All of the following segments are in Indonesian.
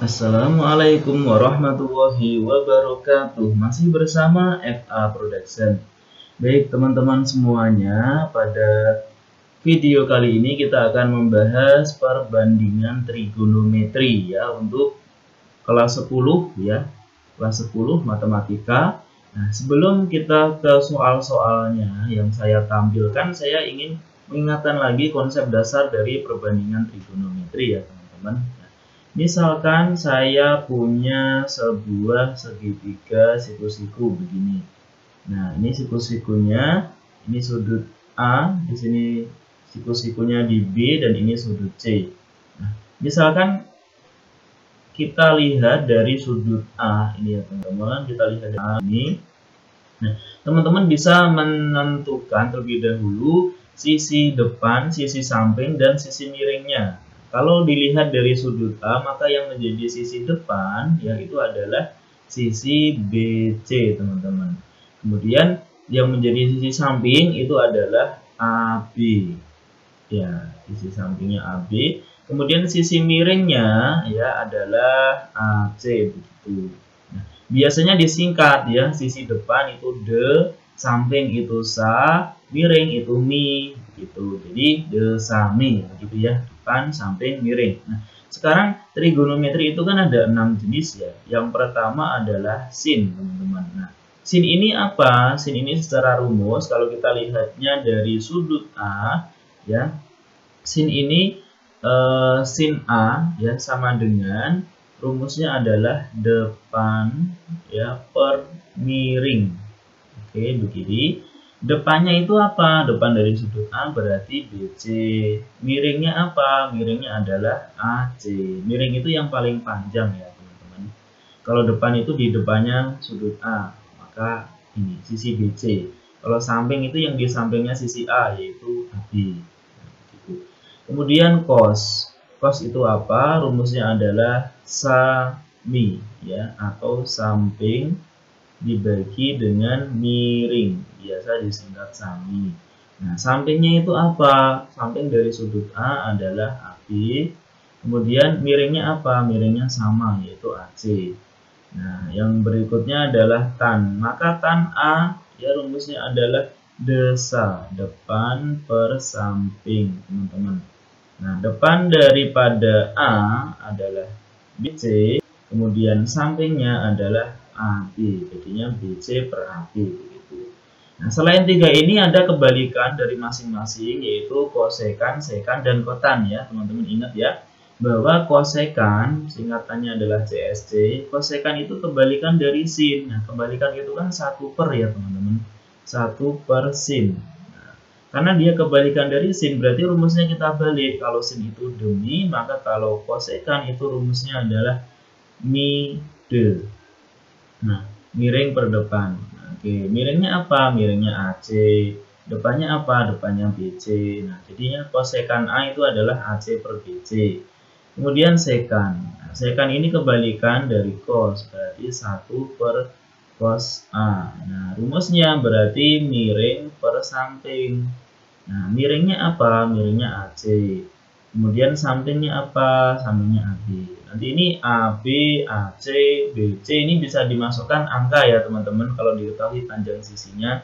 Assalamualaikum warahmatullahi wabarakatuh. Masih bersama FA Production. Baik teman-teman semuanya, pada video kali ini kita akan membahas perbandingan trigonometri ya untuk kelas 10 ya. Kelas 10 matematika. Nah, sebelum kita ke soal-soalnya yang saya tampilkan, saya ingin mengingatkan lagi konsep dasar dari perbandingan trigonometri ya teman-teman. Misalkan saya punya sebuah segitiga siku-siku begini. Nah, ini siku-sikunya, ini sudut A, di sini siku-sikunya di B, dan ini sudut C. Nah, misalkan kita lihat dari sudut A ini ya teman-teman, kita lihat dari A ini. Nah, teman-teman bisa menentukan terlebih dahulu sisi depan, sisi samping, dan sisi miringnya. Kalau dilihat dari sudut A, maka yang menjadi sisi depan yaitu adalah sisi BC, teman-teman. Kemudian yang menjadi sisi samping itu adalah AB. Ya, sisi sampingnya AB. Kemudian sisi miringnya ya adalah AC begitu. Nah, biasanya disingkat ya, sisi depan itu de, samping itu sa, miring itu mi gitu. Jadi de sa mi begitu ya. Depan, samping, miring. Nah, sekarang trigonometri itu kan ada 6 jenis ya. Yang pertama adalah sin, teman-teman. Nah, sin ini apa? Sin ini secara rumus kalau kita lihatnya dari sudut A ya. Sin ini sin A ya sama dengan rumusnya adalah depan ya per miring. Oke, begini. Depannya itu apa? Depan dari sudut A berarti BC. Miringnya apa? Miringnya adalah AC. Miring itu yang paling panjang ya teman-teman. Kalau depan itu di depannya sudut A, maka ini sisi BC. Kalau samping itu yang di sampingnya sisi A, yaitu AB. Kemudian cos. Cos itu apa? Rumusnya adalah sami ya, atau samping dibagi dengan miring, biasa disingkat sami. Nah, sampingnya itu apa? Samping dari sudut A adalah AB. Kemudian miringnya apa? Miringnya sama, yaitu AC. Nah, yang berikutnya adalah tan. Maka tan A ya rumusnya adalah desa, depan per samping, teman-teman. Nah, depan daripada A adalah BC, kemudian sampingnya adalah AB, jadinya BC per AB begitu. Nah, selain tiga ini ada kebalikan dari masing-masing, yaitu kosekan, sekan, dan kotan ya teman-teman. Ingat ya bahwa kosekan singkatannya adalah CSC. Kosekan itu kebalikan dari sin. Nah, kebalikan itu kan 1 per ya teman-teman, 1 per sin. Nah, karena dia kebalikan dari sin, berarti rumusnya kita balik. Kalau sin itu demi, maka kalau kosekan itu rumusnya adalah mi de. Nah, miring per depan. Oke, miringnya apa? Miringnya AC. Depannya apa? Depannya BC. Nah, jadinya kosekan A itu adalah AC per BC. Kemudian sekan. Nah, sekan ini kebalikan dari cos, berarti 1 per cos A. Nah, rumusnya berarti miring per samping. Nah, miringnya apa? Miringnya AC. Kemudian sampingnya apa? Sampingnya AB. Nanti ini AB, AC, BC ini bisa dimasukkan angka ya teman-teman kalau diketahui panjang sisinya.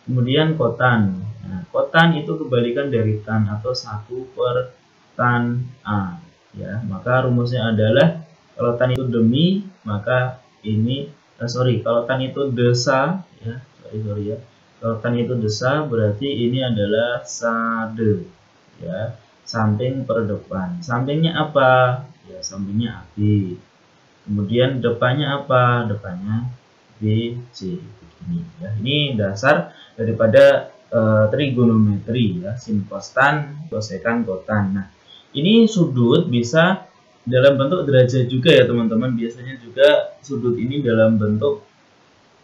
Kemudian kotan. Nah, kotan itu kebalikan dari tan atau 1 per tan A. Ya, maka rumusnya adalah kalau tan itu demi, maka ini kalau tan itu desa ya, sorry ya. Kalau tan itu desa berarti ini adalah sade ya. Samping per depan. Sampingnya apa? Ya, sampingnya AB. Kemudian depannya apa? Depannya BC. Begini ya. Ini dasar daripada trigonometri ya, sin cos tan, kosekan kotan. Nah, ini sudut bisa dalam bentuk derajat juga ya teman-teman. Biasanya juga sudut ini dalam bentuk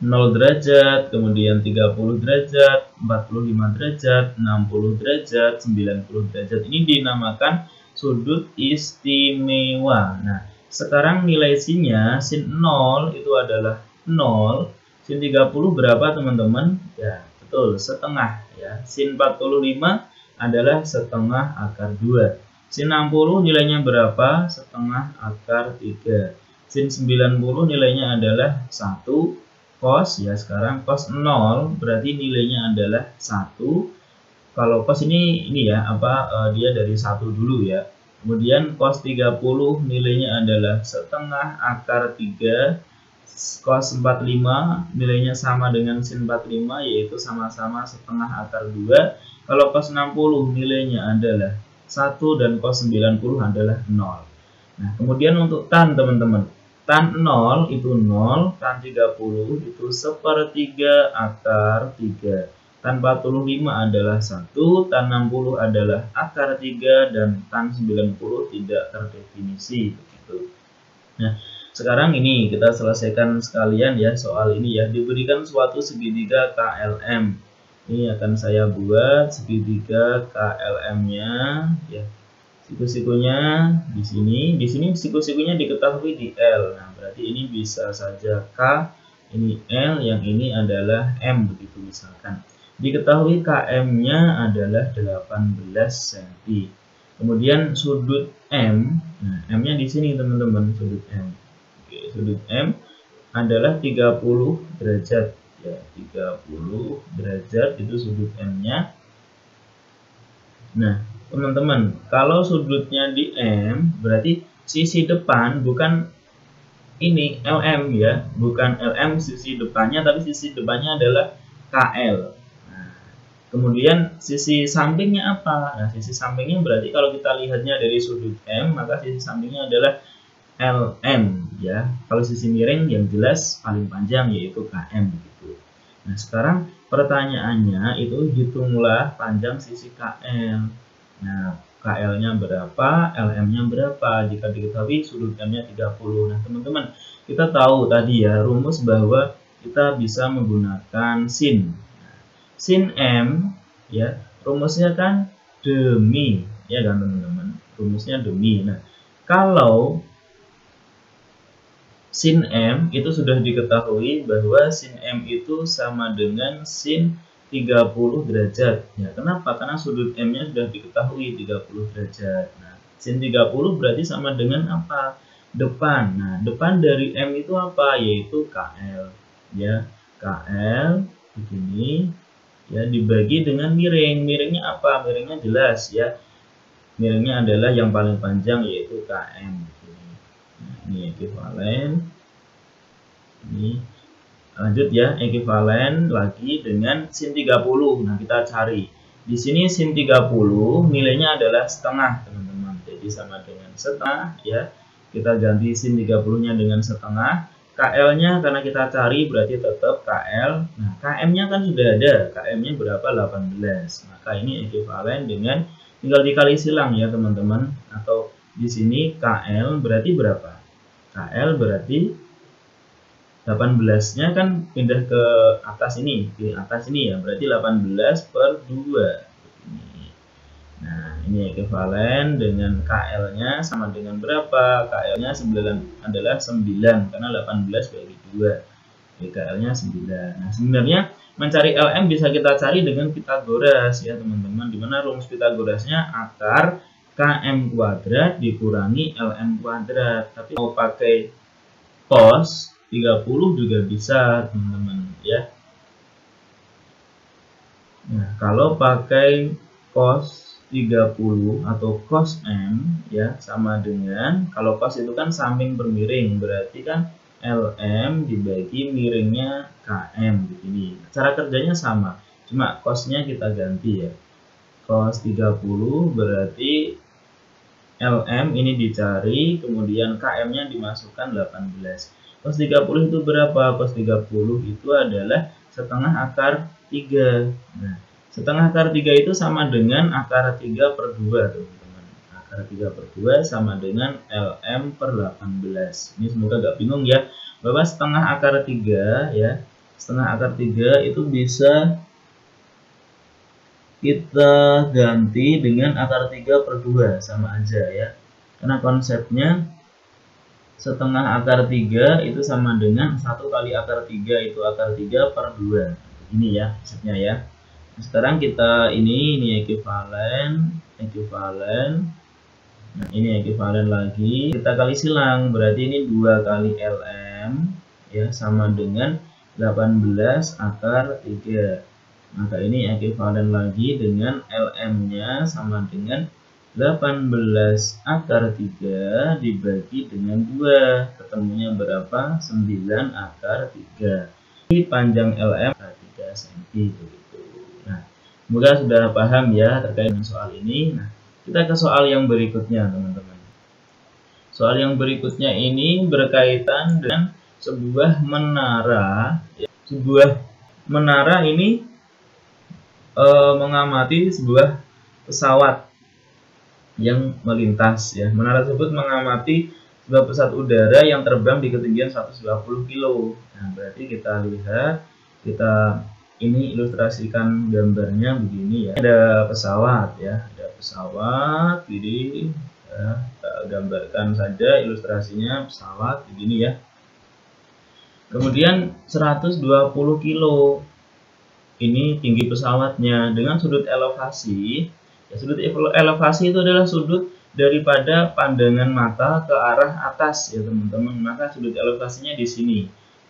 0 derajat, kemudian 30 derajat, 45 derajat, 60 derajat, 90 derajat. Ini dinamakan sudut istimewa. Nah, sekarang nilai sinnya, sin 0 itu adalah 0. Sin 30 berapa teman-teman? Ya, betul, setengah ya. Sin 45 adalah setengah akar 2. Sin 60 nilainya berapa? Setengah akar 3. Sin 90 nilainya adalah 1. Cos ya, sekarang cos 0 berarti nilainya adalah 1. Kalau cos ini ya dia dari 1 dulu ya. Kemudian cos 30 nilainya adalah setengah akar 3. Cos 45 nilainya sama dengan sin 45, yaitu sama-sama setengah akar 2. Kalau cos 60 nilainya adalah 1 dan cos 90 adalah 0. Nah, kemudian untuk tan teman-teman. Tan 0 itu 0, tan 30 itu sepertiga akar 3. Tan 45 adalah 1, tan 60 adalah akar 3, dan tan 90 tidak terdefinisi. Begitu. Nah, sekarang ini kita selesaikan sekalian ya soal ini ya. Diberikan suatu segitiga KLM. Ini akan saya buat segitiga KLM-nya ya. Siku-sikunya di sini siku-sikunya diketahui di L. Nah, berarti ini bisa saja K, ini L, yang ini adalah M begitu misalkan. Diketahui KM-nya adalah 18 cm. Kemudian sudut M, nah M-nya di sini teman-teman, sudut M. Oke, sudut M adalah 30 derajat ya, 30 derajat itu sudut M-nya. Nah, teman-teman, kalau sudutnya di M, berarti sisi depan bukan ini LM ya, bukan LM sisi depannya, tapi sisi depannya adalah KL. Nah, kemudian sisi sampingnya apa? Nah, sisi sampingnya berarti kalau kita lihatnya dari sudut M, maka sisi sampingnya adalah LM ya. Kalau sisi miring yang jelas paling panjang yaitu KM begitu. Nah, sekarang pertanyaannya itu hitunglah panjang sisi KL. Nah, KL-nya berapa, LM-nya berapa, jika diketahui sudut M-nya 30. Nah, teman-teman, kita tahu tadi ya, rumus bahwa kita bisa menggunakan sin. Nah, sin M, ya, rumusnya kan demi, ya kan teman-teman, rumusnya demi. Nah, kalau sin M itu sudah diketahui bahwa sin M itu sama dengan sin 30 derajat. Ya, kenapa? Karena sudut M-nya sudah diketahui 30 derajat. Nah, sin 30 berarti sama dengan apa? Depan. Nah, depan dari M itu apa? Yaitu KL. Ya, KL begini. Ya, dibagi dengan miring. Miringnya apa? Miringnya jelas ya. Miringnya adalah yang paling panjang yaitu KM. Nah, ini ekuivalen. Ini lanjut ya, ekuivalen lagi dengan sin 30. Nah, kita cari. Di sini sin 30 nilainya adalah setengah, teman-teman. Jadi sama dengan setengah ya. Kita ganti sin 30-nya dengan setengah. KL-nya karena kita cari berarti tetap KL. Nah, KM-nya kan sudah ada. KM-nya berapa? 18. Maka ini ekuivalen dengan tinggal dikali silang ya, teman-teman. Atau di sini KL berarti berapa? KL berarti 18-nya kan pindah ke atas ini, ya, berarti 18 per 2. Nah, ini ekuivalen dengan KL-nya sama dengan berapa? KL-nya adalah 9, karena 18 bagi 2. KL-nya 9. Nah, sebenarnya mencari LM bisa kita cari dengan Pitagoras ya, teman-teman. Dimana rumus Pitagorasnya akar KM kuadrat dikurangi LM kuadrat. Tapi mau pakai cos 30 juga bisa, teman-teman ya. Nah, kalau pakai cos 30 atau cos M ya sama dengan, kalau cos itu kan samping bermiring, berarti kan LM dibagi miringnya KM begini. Cara kerjanya sama, cuma cosnya kita ganti ya. Cos 30 berarti LM ini dicari, kemudian KM-nya dimasukkan 18. Cos 30 itu berapa? Cos 30 itu adalah setengah akar 3. Nah, setengah akar 3 itu sama dengan akar 3 per 2, teman-teman. Akar 3 per 2 sama dengan LM per 18. Ini semoga gak bingung ya, bahwa setengah akar 3 ya, setengah akar 3 itu bisa kita ganti dengan akar 3 per 2, sama aja ya. Karena konsepnya setengah akar 3 itu sama dengan 1 kali akar 3 itu akar 3 per 2. Ini ya konsepnya ya. Nah, sekarang kita ini ekuivalen Nah, ini ekuivalen lagi, kita kali silang, berarti ini 2 kali LM ya sama dengan 18 akar 3. Maka ini ekuivalen lagi dengan LM-nya sama dengan 18 akar 3 dibagi dengan 2. Ketemunya berapa? 9 akar 3. Ini panjang LM 3 cm begitu. Nah, semoga sudah paham ya terkait dengan soal ini. Nah, kita ke soal yang berikutnya, teman-teman. Soal yang berikutnya ini berkaitan dengan sebuah menara. Sebuah menara ini mengamati sebuah pesawat yang melintas. Ya, menara tersebut mengamati sebuah pesawat udara yang terbang di ketinggian 120 km. Nah, berarti kita lihat, kita ini ilustrasikan gambarnya begini ya. Ada pesawat ya, ada pesawat. Jadi ya, kita gambarkan saja ilustrasinya pesawat begini ya. Kemudian 120 kilo ini tinggi pesawatnya dengan sudut elevasi. Ya, sudut elevasi itu adalah sudut daripada pandangan mata ke arah atas ya teman-teman. Maka sudut elevasinya di sini.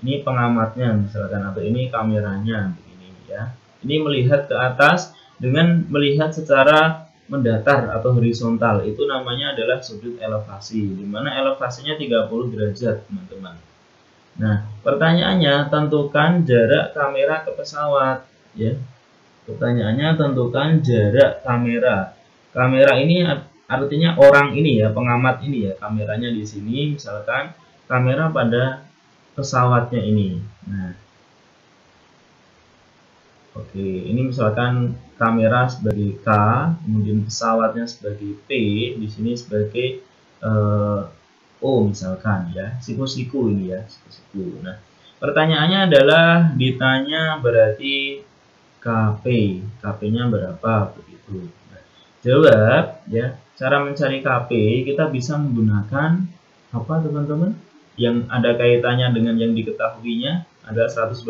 Ini pengamatnya misalkan, atau ini kameranya begini ya. Ini melihat ke atas dengan melihat secara mendatar atau horizontal. Itu namanya adalah sudut elevasi, di mana elevasinya 30 derajat, teman-teman. Nah, pertanyaannya tentukan jarak kamera ke pesawat ya. Pertanyaannya tentukan jarak kamera. Kamera ini artinya orang ini ya, pengamat ini ya. Kameranya di sini misalkan kamera pada pesawatnya ini. Nah, oke, ini misalkan kamera sebagai K, kemudian pesawatnya sebagai P, di sini sebagai O misalkan ya, siku-siku ini ya, siku-siku. Nah, pertanyaannya adalah ditanya berarti KP, KP-nya berapa begitu. Nah, jawab ya, cara mencari KP kita bisa menggunakan apa teman-teman? Yang ada kaitannya dengan yang diketahuinya ada 120.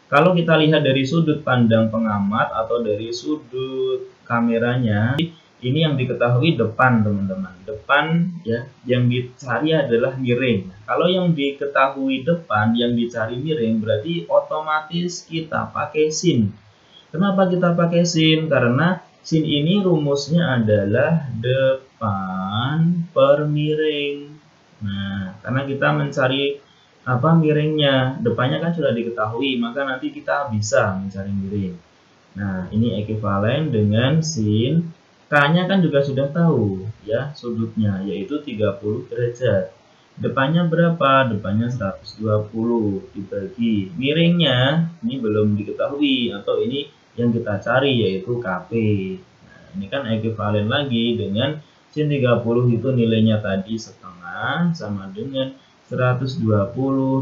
Kalau kita lihat dari sudut pandang pengamat atau dari sudut kameranya, ini yang diketahui depan, teman-teman. Depan ya, yang dicari adalah miring. Kalau yang diketahui depan, yang dicari miring, berarti otomatis kita pakai sin. Kenapa kita pakai sin? Karena sin ini rumusnya adalah depan per miring. Nah, karena kita mencari apa miringnya, depannya kan sudah diketahui, maka nanti kita bisa mencari miring. Nah, ini ekuivalen dengan sin. K-nya kan juga sudah tahu ya, sudutnya yaitu 30 derajat. Depannya berapa? Depannya 120 dibagi miringnya, ini belum diketahui atau ini yang kita cari yaitu KP. Nah, ini kan ekuivalen lagi dengan sin 30 itu nilainya tadi setengah sama dengan 120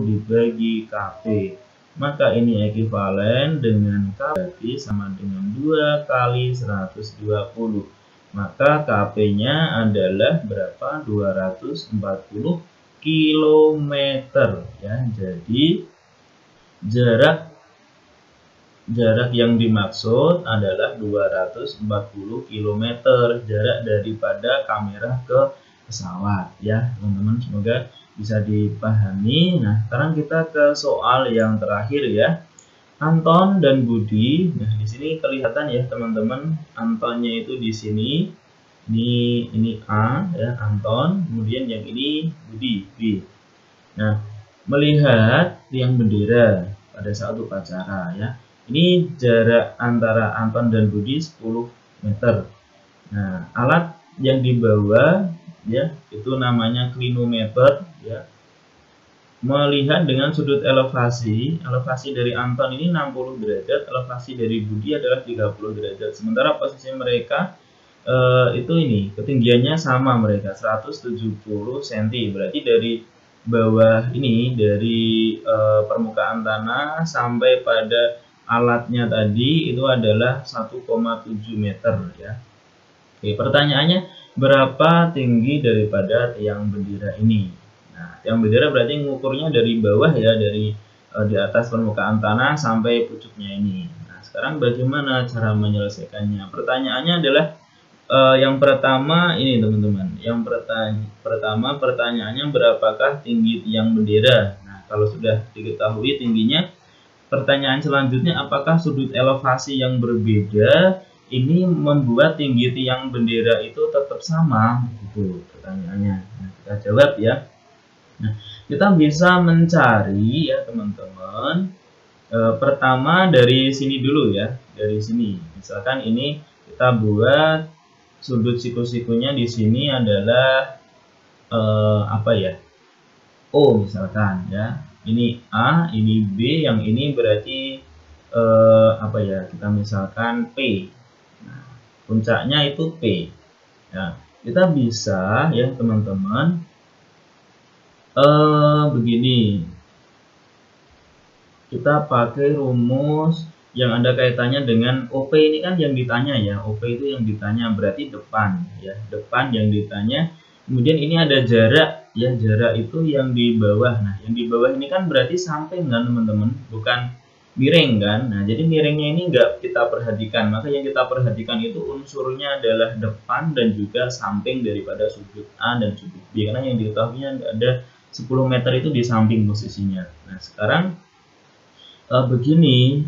dibagi KP. Maka ini ekuivalen dengan KP sama dengan 2 kali 120. Maka KP-nya adalah berapa? 240 km ya. Jadi jarak yang dimaksud adalah 240 km jarak daripada kamera ke pesawat ya, teman-teman. Semoga bisa dipahami. Nah, sekarang kita ke soal yang terakhir ya. Anton dan Budi. Nah, di sini kelihatan ya, teman-teman. Antonnya itu di sini. Ini A ya, Anton. Kemudian yang ini Budi, B. Nah, melihat tiang bendera pada saat upacara ya. Ini jarak antara Anton dan Budi 10 meter. Nah, alat yang dibawa ya itu namanya klinometer ya. Melihat dengan sudut elevasi dari Anton ini 60 derajat, elevasi dari Budi adalah 30 derajat. Sementara posisi mereka itu ini ketinggiannya sama, mereka 170 cm. Berarti dari bawah ini, dari permukaan tanah sampai pada alatnya tadi itu adalah 1,7 meter ya. Oke, pertanyaannya berapa tinggi daripada tiang bendera ini? Nah, tiang bendera berarti ngukurnya dari bawah ya, dari di atas permukaan tanah sampai pucuknya ini. Nah, sekarang bagaimana cara menyelesaikannya? Pertanyaannya adalah Yang pertama ini teman-teman, pertama pertanyaannya berapakah tinggi tiang bendera. Nah, kalau sudah diketahui tingginya, pertanyaan selanjutnya apakah sudut elevasi yang berbeda ini membuat tinggi tiang bendera itu tetap sama, itu pertanyaannya. Nah, kita jawab ya. Nah, kita bisa mencari ya teman-teman. Pertama dari sini dulu ya, dari sini. Misalkan ini kita buat sudut siku-sikunya di sini adalah apa ya? O misalkan ya. Ini A, ini B, yang ini berarti apa ya? Kita misalkan P. Nah, puncaknya itu P. Ya, kita bisa ya teman-teman begini. Kita pakai rumus yang ada kaitannya dengan OP ini kan yang ditanya ya. OP itu yang ditanya berarti depan ya, depan yang ditanya. Kemudian ini ada jarak ya, jarak itu yang di bawah. Nah, yang di bawah ini kan berarti samping kan teman-teman, bukan miring kan. Nah, jadi miringnya ini enggak kita perhatikan. Maka yang kita perhatikan itu unsurnya adalah depan dan juga samping daripada sudut A dan sudut B. Karena yang diketahuinya ada 10 meter itu di samping posisinya. Nah, sekarang begini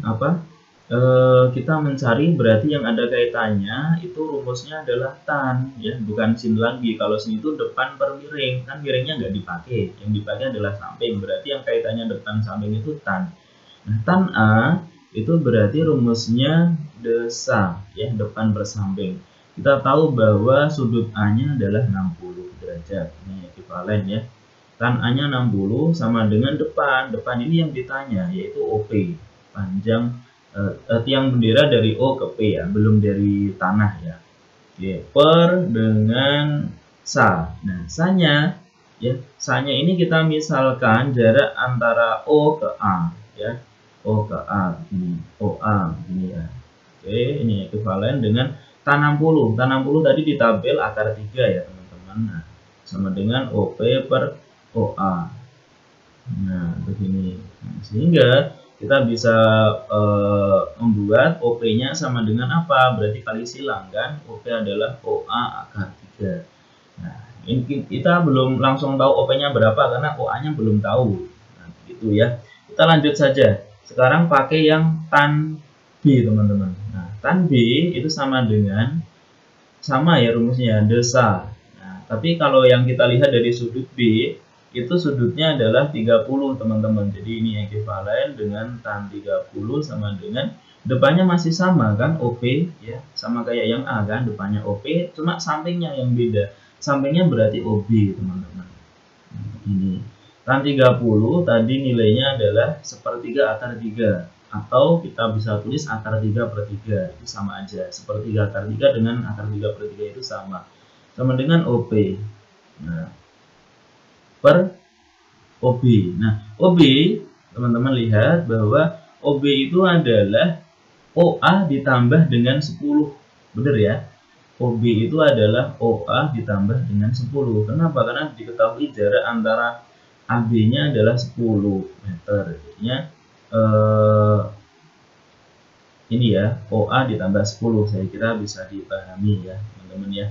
kita mencari berarti yang ada kaitannya itu rumusnya adalah tan ya, bukan sin lagi. Kalau sin itu depan per miring, kan miringnya nggak dipakai, yang dipakai adalah samping, berarti yang kaitannya depan samping itu tan. Nah, tan A itu berarti rumusnya desa ya, depan per samping. Kita tahu bahwa sudut A nya adalah 60 derajat, ini ekuivalen ya. Tan A nya 60 sama dengan depan ini yang ditanya yaitu OP, panjang tiang bendera dari O ke P ya, belum dari tanah ya. Oke, per dengan sa. Nah, sanya ya, sanya ini kita misalkan jarak antara O ke A ya. O ke A ini, OA ini ya. Oke, ini ekuivalen dengan tan 60. Tan 60 tadi di tabel akar 3 ya, teman-teman. Nah, sama dengan OP per OA. Nah, begini. Nah, sehingga kita bisa membuat OP-nya sama dengan apa? Berarti kali silang kan? OP adalah OA akar 3. Nah, ini kita belum langsung tahu OP-nya berapa karena OA-nya belum tahu. Nah, gitu ya. Kita lanjut saja. Sekarang pakai yang tan B, teman-teman. Nah, tan B itu sama dengan ya rumusnya desa. Nah, tapi kalau yang kita lihat dari sudut B itu sudutnya adalah 30 teman-teman. Jadi ini ekuivalen dengan tan 30 sama dengan depannya masih sama kan, OP ya, sama kayak yang A kan, depannya OP, cuma sampingnya yang beda. Sampingnya berarti OB teman-teman. Ini tan 30 tadi nilainya adalah 1/3 akar 3, atau kita bisa tulis akar 3 per 3, itu sama aja. 1/3 akar 3 dengan akar 3 per 3 itu sama dengan OP. Nah, per OB. Nah, OB teman-teman lihat bahwa OB itu adalah OA ditambah dengan 10. Benar ya? OB itu adalah OA ditambah dengan 10. Kenapa? Karena diketahui jarak antara AB-nya adalah 10 meter. Jadinya ini ya, OA ditambah 10. Saya kira bisa dipahami ya, teman-teman ya.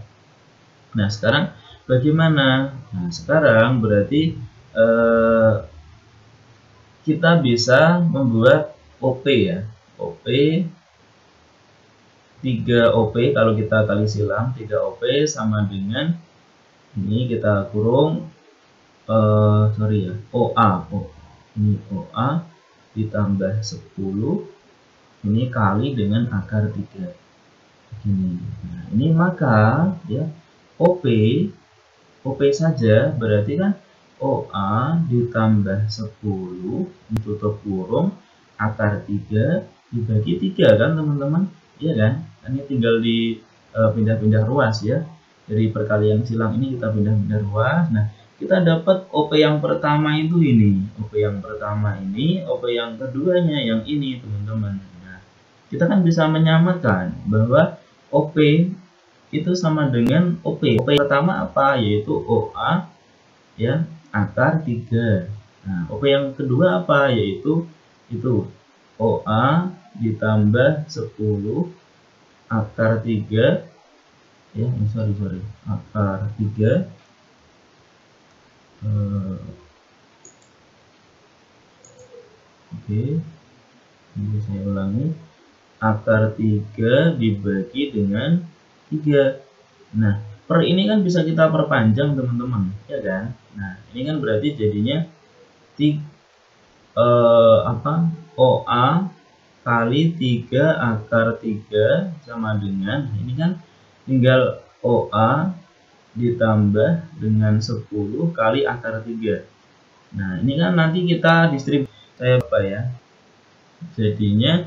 Nah, sekarang bagaimana? Nah, sekarang berarti kita bisa membuat OP ya. OP 3 OP kalau kita kali silang 3 OP sama dengan ini kita kurung sorry ya, OA. Ini OA ditambah 10 ini kali dengan akar 3. Ini. Nah, ini maka ya OP saja berarti kan OA ditambah 10 ditutup kurung akar 3 dibagi 3 kan teman-teman, iya kan? Ini tinggal di pindah-pindah ruas ya, dari perkalian silang ini kita pindah-pindah ruas. Nah, kita dapat OP yang pertama itu ini, OP yang pertama ini, OP yang keduanya yang ini teman-teman. Nah, kita kan bisa menyamakan bahwa OP itu sama dengan OP. OP pertama apa? Yaitu OA ya akar 3. Nah, OP yang kedua apa? Yaitu itu OA ditambah 10 akar 3 ya, sorry, akar 3 oke, ini saya ulangi, akar 3 dibagi dengan 3. Nah, per ini kan bisa kita perpanjang teman-teman, ya kan? Nah, ini kan berarti jadinya OA kali 3 akar 3 sama dengan, ini kan tinggal OA ditambah dengan 10 kali akar 3. Nah, ini kan nanti kita distribusi apa ya? Jadinya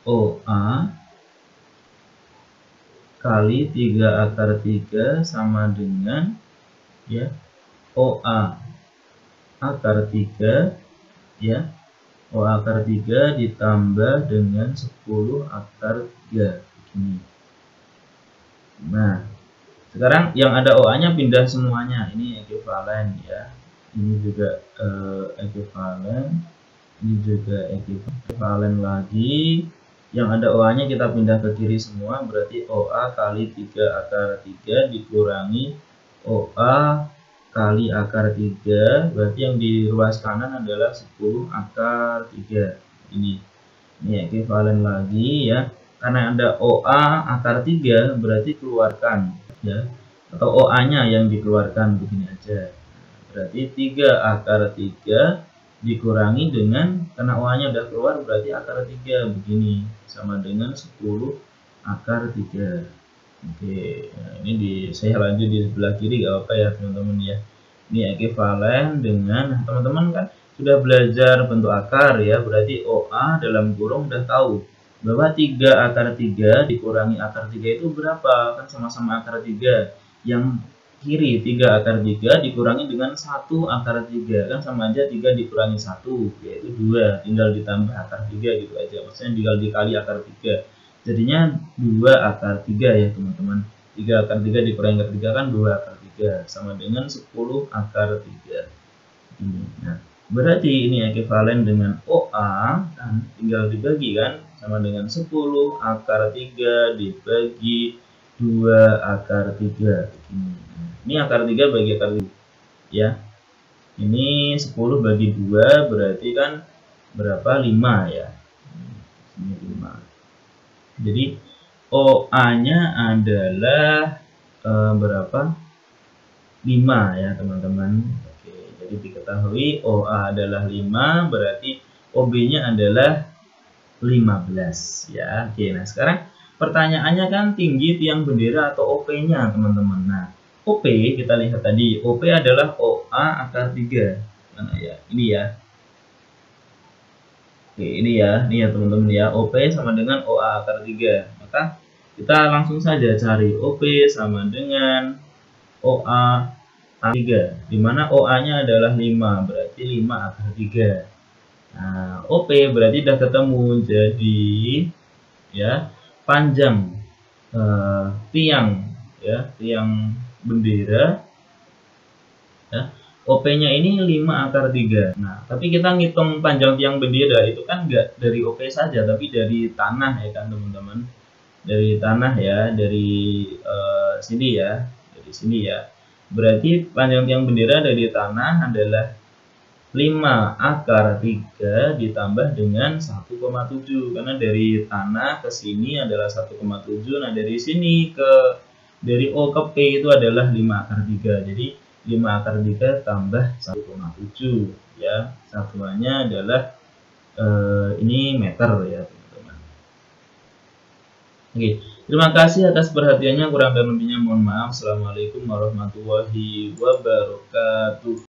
OA kali 3 akar 3 sama dengan ya OA akar 3 ya, OA akar 3 ditambah dengan 10 akar 3 begini. Nah, sekarang yang ada OA-nya pindah semuanya. Ini ekuivalen ya. Ini juga ekuivalen. Ini juga ekuivalen lagi. Yang ada OA-nya kita pindah ke kiri semua. Berarti OA kali 3 akar 3 dikurangi OA kali akar 3. Berarti yang di ruas kanan adalah 10 akar 3. Ini ekuivalen lagi ya. Karena ada OA akar 3 berarti keluarkan ya, atau OA-nya yang dikeluarkan begini aja. Berarti 3 akar 3 dikurangi dengan, karena OA-nya udah keluar berarti akar 3 begini sama dengan 10 akar 3. Oke, nah ini saya lanjut di sebelah kiri gak apa ya teman-teman ya. Ini ekuivalen dengan, teman-teman kan sudah belajar bentuk akar ya, berarti OA dalam kurung udah tahu bahwa 3 akar 3 dikurangi akar 3 itu berapa? Kan sama-sama akar 3. Yang kiri 3 akar 3 dikurangi dengan 1 akar 3. Kan sama aja 3 dikurangi 1, yaitu 2. Tinggal ditambah akar 3 gitu aja. Maksudnya tinggal dikali akar 3. Jadinya 2 akar 3 ya teman-teman. 3 akar 3 dikurangi akar 3 kan 2 akar 3. Sama dengan 10 akar 3. Ini. Nah, berarti ini ekuivalen dengan OA kan, tinggal dibagi kan, sama dengan 10 akar 3 dibagi 2 akar 3. Ini akar 3 bagi akar 3 ya. Ini 10 bagi 2 berarti kan berapa? 5 ya. Ini 5. Jadi OA-nya adalah berapa? 5 ya teman-teman. Oke, jadi diketahui OA adalah 5, berarti OB-nya adalah 15 ya. Oke, nah sekarang pertanyaannya kan tinggi tiang bendera atau OP-nya teman-teman. Nah, OP kita lihat tadi, OP adalah OA akar 3. Mana ya? Ini ya. Oke, ini ya teman-teman ya. OP sama dengan OA akar 3. Maka kita langsung saja cari OP sama dengan OA akar 3, dimana OA-nya adalah 5, berarti 5 akar 3. Nah, OP berarti sudah ketemu, jadi ya panjang tiang ya, tiang bendera ya, OP-nya ini 5 akar 3. Nah, tapi kita ngitung panjang tiang bendera itu kan enggak dari OP saja, tapi dari tanah ya kan teman-teman. Dari tanah ya, dari sini ya, dari sini ya. Berarti panjang tiang bendera dari tanah adalah 5 akar 3 ditambah dengan 1,7. Karena dari tanah ke sini adalah 1,7. Nah, dari sini dari O ke P itu adalah 5 akar 3. Jadi 5 akar 3 tambah 1,7 ya. Satuannya adalah ini meter ya teman-teman. Oke. Terima kasih atas perhatiannya, kurang dan lebihnya mohon maaf. Assalamualaikum warahmatullahi wabarakatuh.